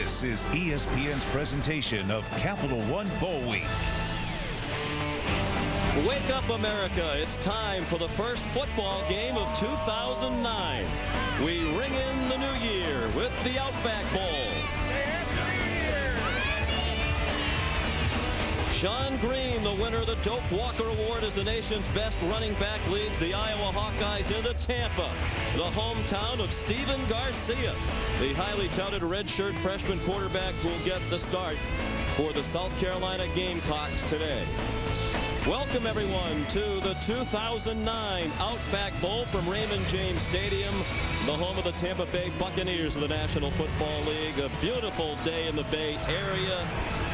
This is ESPN's presentation of Capital One Bowl Week. Wake up, America. It's time for the first football game of 2009. We ring in the new year with the Outback Bowl. Shawn Green, the winner of the Doak Walker Award as the nation's best running back, leads the Iowa Hawkeyes into Tampa, the hometown of Stephen Garcia, the highly touted redshirt freshman quarterback who will get the start for the South Carolina Gamecocks today. Welcome, everyone, to the 2009 Outback Bowl from Raymond James Stadium, the home of the Tampa Bay Buccaneers of the National Football League. A beautiful day in the Bay Area.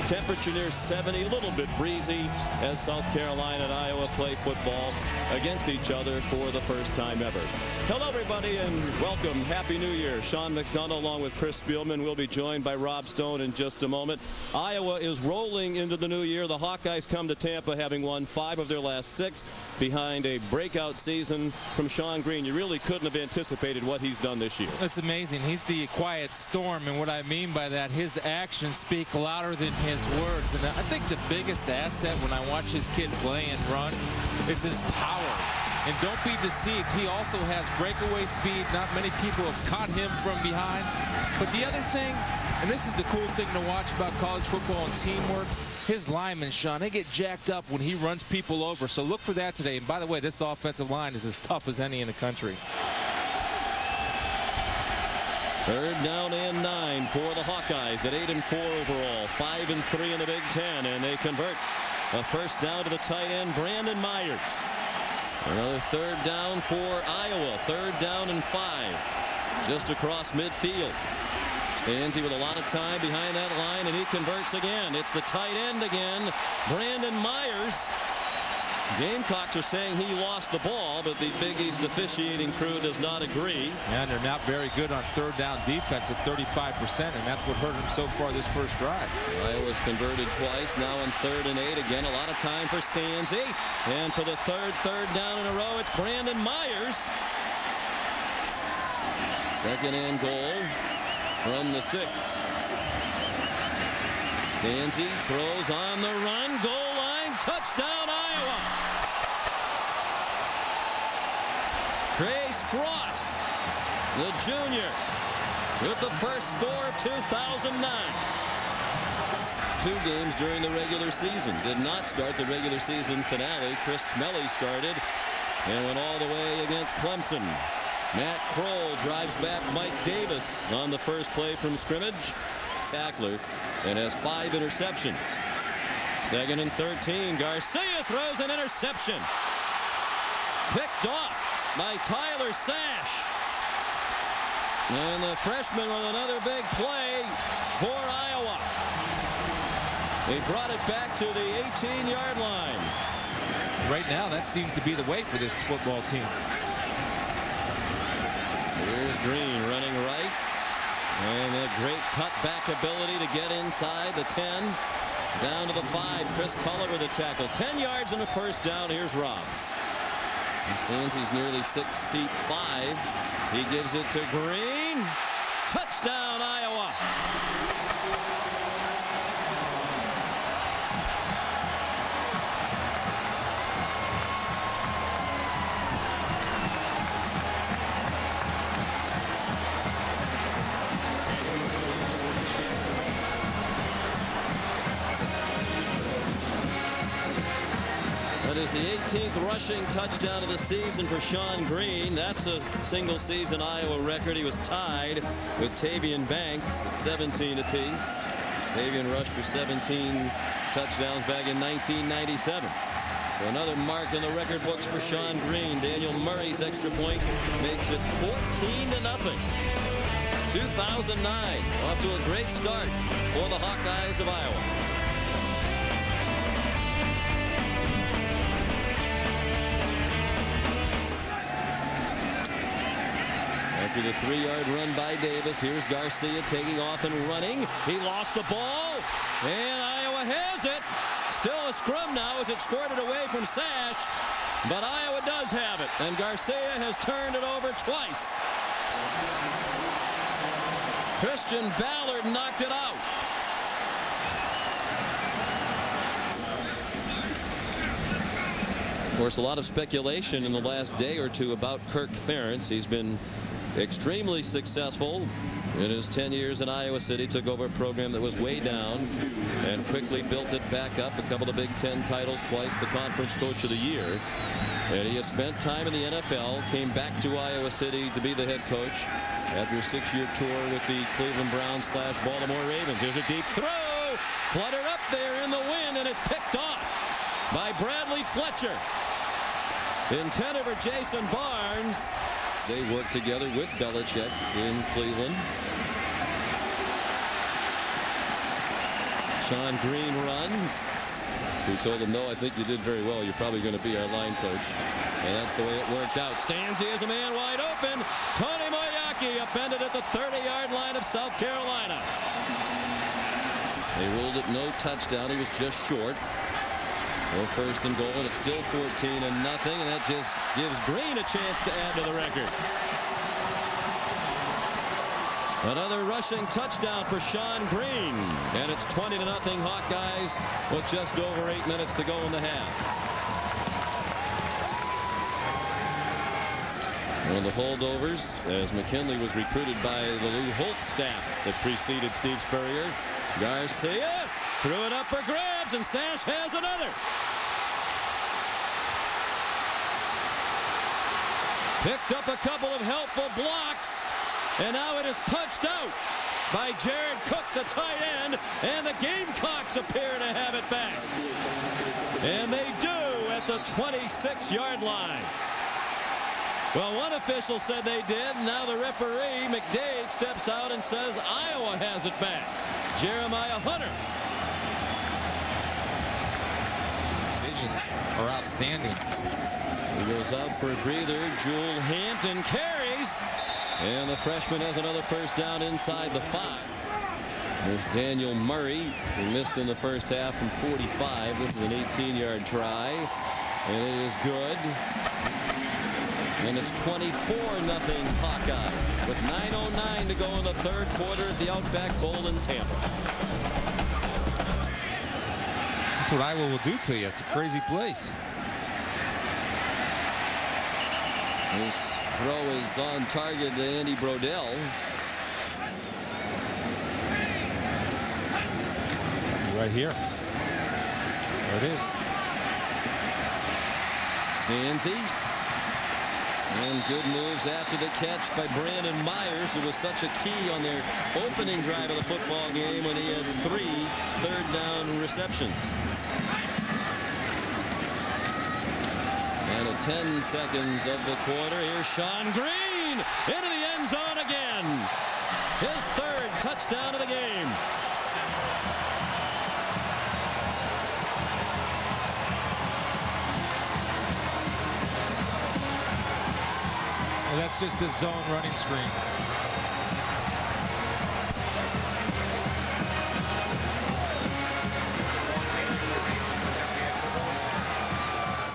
Temperature near 70, a little bit breezy as South Carolina and Iowa play football against each other for the first time ever. Hello, everybody, and welcome. Happy New Year. Sean McDonough along with Chris Spielman will be joined by Rob Stone in just a moment. Iowa is rolling into the new year. The Hawkeyes come to Tampa having won 5 of their last 6 behind a breakout season from Shawn Green. You really couldn't have anticipated what he's done this year. It's amazing. He's the quiet storm, and what I mean by that, his actions speak louder than his words. And I think the biggest asset when I watch this kid play and run is his power. And don't be deceived, he also has breakaway speed. Not many people have caught him from behind. But the other thing, and this is the cool thing to watch about college football and teamwork, his linemen, Sean, they get jacked up when he runs people over. So look for that today. And by the way, this offensive line is as tough as any in the country. Third down and 9 for the Hawkeyes at 8-4 overall, 5-3 in the Big Ten, and they convert a first down to the tight end, Brandon Myers. Another third down for Iowa, third down and 5, just across midfield. Stanzi with a lot of time behind that line, and he converts again. It's the tight end again, Brandon Myers. Gamecocks are saying he lost the ball, but the Big East officiating crew does not agree. And they're not very good on third down defense at 35%, and that's what hurt them so far this first drive. Iowa's converted twice, now on 3rd and 8. Again, a lot of time for Stanzi. And for the third down in a row, it's Brandon Myers. Second and goal from the 6. Stanzi throws on the run, goal line, touchdown Iowa. Trey Strauss, the junior, with the first score of 2009. 2 games during the regular season. Did not start the regular season finale. Chris Smelly started and went all the way against Clemson. Matt Kroll drives back Mike Davis on the first play from scrimmage. Tackler, and has 5 interceptions. 2nd and 13. Garcia throws an interception. Picked off by Tyler Sash. And the freshman with another big play for Iowa. They brought it back to the 18-yard line. Right now, that seems to be the way for this football team. Here's Green running right. And a great cutback ability to get inside the 10. Down to the 5. Chris Culliver the tackle. 10 yards and a first down. Here's Rob. Stanzi's nearly 6 feet 5. He gives it to Green. Touchdown, Iowa. That is the 18th rushing touchdown of the season for Shawn Green. That's a single season Iowa record. He was tied with Tavian Banks at 17 apiece. Tavian rushed for 17 touchdowns back in 1997. So another mark in the record books for Shawn Green. Daniel Murray's extra point makes it 14-0. 2009, off to a great start for the Hawkeyes of Iowa. After the 3-yard run by Davis, here's Garcia taking off and running. He lost the ball, and Iowa has it. Still a scrum now as it squirted away from Sash, but Iowa does have it, and Garcia has turned it over twice. Christian Ballard knocked it out. Of course, a lot of speculation in the last day or two about Kirk Ferentz. He's been extremely successful in his 10 years in Iowa City. Took over a program that was way down and quickly built it back up. A couple of Big Ten titles, twice the Conference Coach of the Year. And he has spent time in the NFL, came back to Iowa City to be the head coach after a 6-year tour with the Cleveland Browns / Baltimore Ravens. There's a deep throw, fluttered up there in the wind, and it's picked off by Bradley Fletcher. Intended for Jason Barnes. They worked together with Belichick in Cleveland. Sean Green runs. We told him, no, I think you did very well. You're probably going to be our line coach. And that's the way it worked out. Stanzi is a man wide open. Tony Moeaki upended at the 30-yard line of South Carolina. They ruled it no touchdown. He was just short. So first and goal, and it's still 14-0, and that just gives Green a chance to add to the record. Another rushing touchdown for Sean Green, and it's 20-0 Hawkeyes with just over 8 minutes to go in the half. One of the holdovers, as McKinley was recruited by the Lou Holtz staff that preceded Steve Spurrier. Garcia threw it up for grabs, and Sash has another. Picked up a couple of helpful blocks, and now it is punched out by Jared Cook, the tight end, and the Gamecocks appear to have it back. And they do at the 26-yard line. Well, one official said they did. Now the referee, McDade, steps out and says Iowa has it back. Jeremiah Hunter. Vision are outstanding. He goes out for a breather. Jewel Hampton carries. And the freshman has another first down inside the 5. There's Daniel Murray, who missed in the first half from 45. This is an 18-yard try. And it is good. And it's 24-0 Hawkeyes with 9:09 to go in the third quarter at the Outback Bowl in Tampa. That's what Iowa will do to you. It's a crazy place. This throw is on target to Andy Brodell. Right here. There it is. Stanzi. And good moves after the catch by Brandon Myers, who was such a key on their opening drive of the football game when he had 3 third-down receptions. Final 10 seconds of the quarter. Here's Sean Green into the end zone again. His 3rd touchdown of the game. Well, that's just a zone running screen.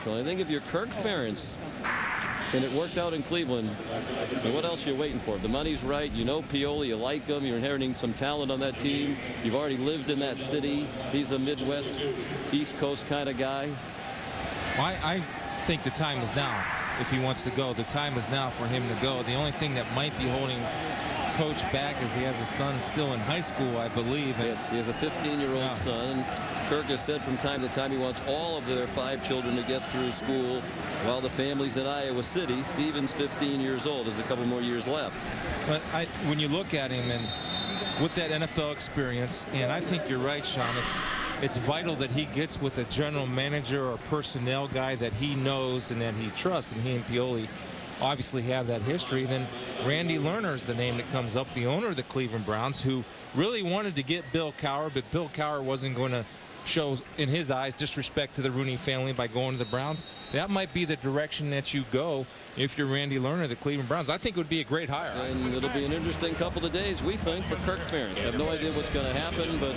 So I think if you're Kirk Ferentz and it worked out in Cleveland, then what else are you waiting for? If the money's right, you know Pioli, you like him, you're inheriting some talent on that team. You've already lived in that city. He's a Midwest, East Coast kind of guy. Well, I think the time is now. If he wants to go, the time is now for him to go. The only thing that might be holding Coach back is he has a son still in high school, I believe. Yes, he has a 15-year-old son. Kirk has said from time to time he wants all of their 5 children to get through school while the family's in Iowa City. Steven's 15 years old. There's a couple more years left. But when you look at him and with that NFL experience, and I think you're right, Sean, it's vital that he gets with a general manager or personnel guy that he knows and that he trusts, and he and Pioli obviously have that history. Then Randy Lerner is the name that comes up, the owner of the Cleveland Browns, who really wanted to get Bill Cowher, but Bill Cowher wasn't going to show, in his eyes, disrespect to the Rooney family by going to the Browns. That might be the direction that you go if you're Randy Lerner, the Cleveland Browns. I think it would be a great hire. And it'll be an interesting couple of days, we think, for Kirk Ferentz. I have no idea what's going to happen, but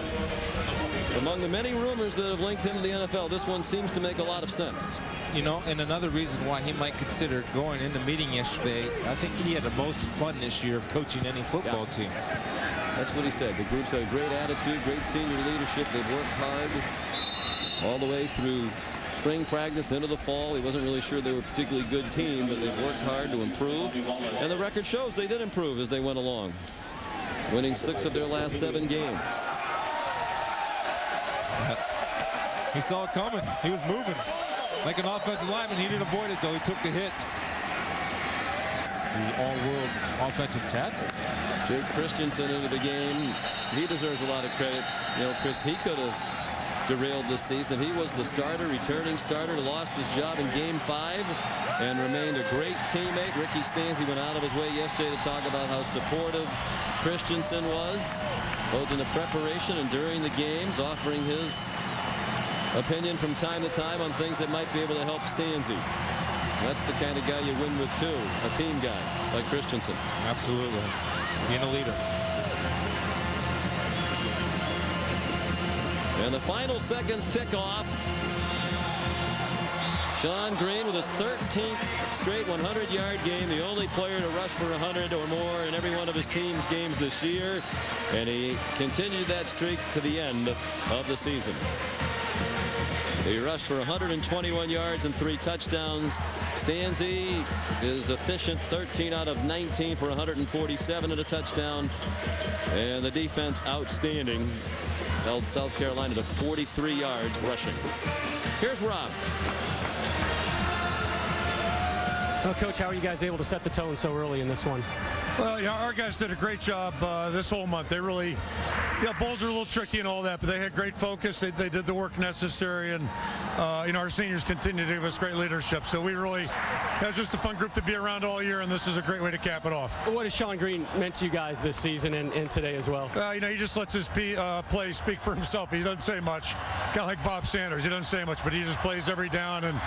among the many rumors that have linked him to the NFL, this one seems to make a lot of sense. You know, and another reason why he might consider going in the meeting yesterday, I think he had the most fun this year of coaching any football team. That's what he said. The group's had a great attitude, great senior leadership. They've worked hard all the way through spring practice into the fall. He wasn't really sure they were a particularly good team, but they've worked hard to improve. And the record shows they did improve as they went along, winning 6 of their last 7 games. He saw it coming. He was moving like an offensive lineman. He didn't avoid it, though. He took the hit. The all-world offensive tackle. Jake Christensen into the game. He deserves a lot of credit. You know, Chris, he could have derailed this season. He was the starter, returning starter, lost his job in Game 5 and remained a great teammate. Ricky Stanzi went out of his way yesterday to talk about how supportive Christensen was, both in the preparation and during the games, offering his opinion from time to time on things that might be able to help Stanzi. That's the kind of guy you win with, too, a team guy like Christensen. Absolutely. Being a leader. And the final seconds tick off. Sean Green with his 13th straight 100-yard game, the only player to rush for 100 or more in every one of his team's games this year. And he continued that streak to the end of the season. He rushed for 121 yards and 3 touchdowns. Stanzi is efficient, 13 out of 19 for 147 and a touchdown. And the defense outstanding. Held South Carolina to 43 yards rushing. Here's Rob. Well, Coach, how are you guys able to set the tone so early in this one? Well, yeah, our guys did a great job this whole month. They really, yeah, bowls are a little tricky and all that, but they had great focus. They did the work necessary, and you know, our seniors continue to give us great leadership. So we really, it was just a fun group to be around all year, and this is a great way to cap it off. What has Sean Green meant to you guys this season and today as well? You know, he just lets his play speak for himself. He doesn't say much. Kind of like Bob Sanders, he doesn't say much, but he just plays every down, and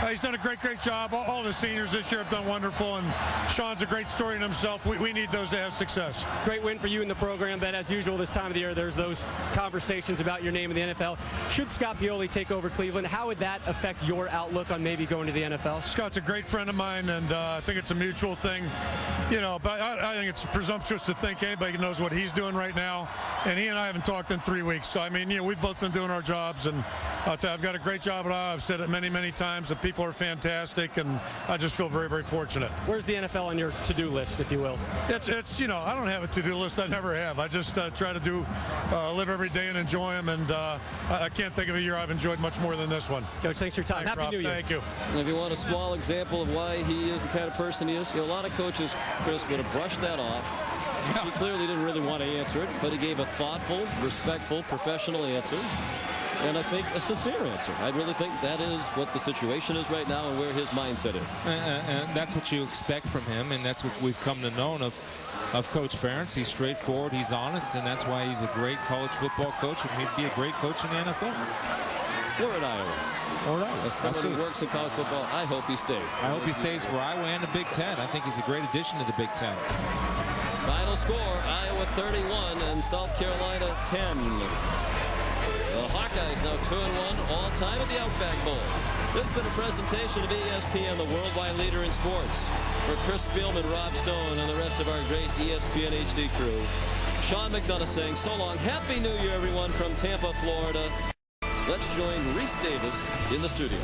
he's done a great job. All the seniors this year have done wonderful, and Sean's a great story in himself. We need those to have success. Great win for you in the program, but as usual this time of the year, there's those conversations about your name in the NFL. Should Scott Pioli take over Cleveland, how would that affect your outlook on maybe going to the NFL? Scott's a great friend of mine, and I think it's a mutual thing. You know, but I think it's presumptuous to think anybody knows what he's doing right now, and he and I haven't talked in 3 weeks. So, I mean, you know, we've both been doing our jobs, and I'll tell you, I've got a great job at Iowa. I've said it many times. The people are fantastic, and I just feel very fortunate. Where's the NFL on your to-do list, if you will? It's you know, I don't have a to-do list. I never have. I just try to live every day and enjoy them, and I can't think of a year I've enjoyed much more than this one. Coach, thanks for your time. Thanks, Happy Rob. New Year. Thank you. And if you want a small example of why he is the kind of person he is, you know, a lot of coaches, Chris, would have brushed that off. He clearly didn't really want to answer it, but he gave a thoughtful, respectful, professional answer. And I think a sincere answer. I really think that is what the situation is right now and where his mindset is. And that's what you expect from him, and that's what we've come to know of Coach Ferentz. He's straightforward, he's honest, and that's why he's a great college football coach, and he'd be a great coach in the NFL. Or at Iowa. Or Iowa. As someone who works in college football, I hope he stays. I hope he stays for Iowa and the Big Ten. I think he's a great addition to the Big Ten. Final score, Iowa 31 and South Carolina 10. The Hawkeyes now 2-1 all-time at the Outback Bowl. This has been a presentation of ESPN, the worldwide leader in sports. For Chris Spielman, Rob Stone, and the rest of our great ESPN HD crew, Sean McDonough saying so long. Happy New Year, everyone, from Tampa, Florida. Let's join Reese Davis in the studio.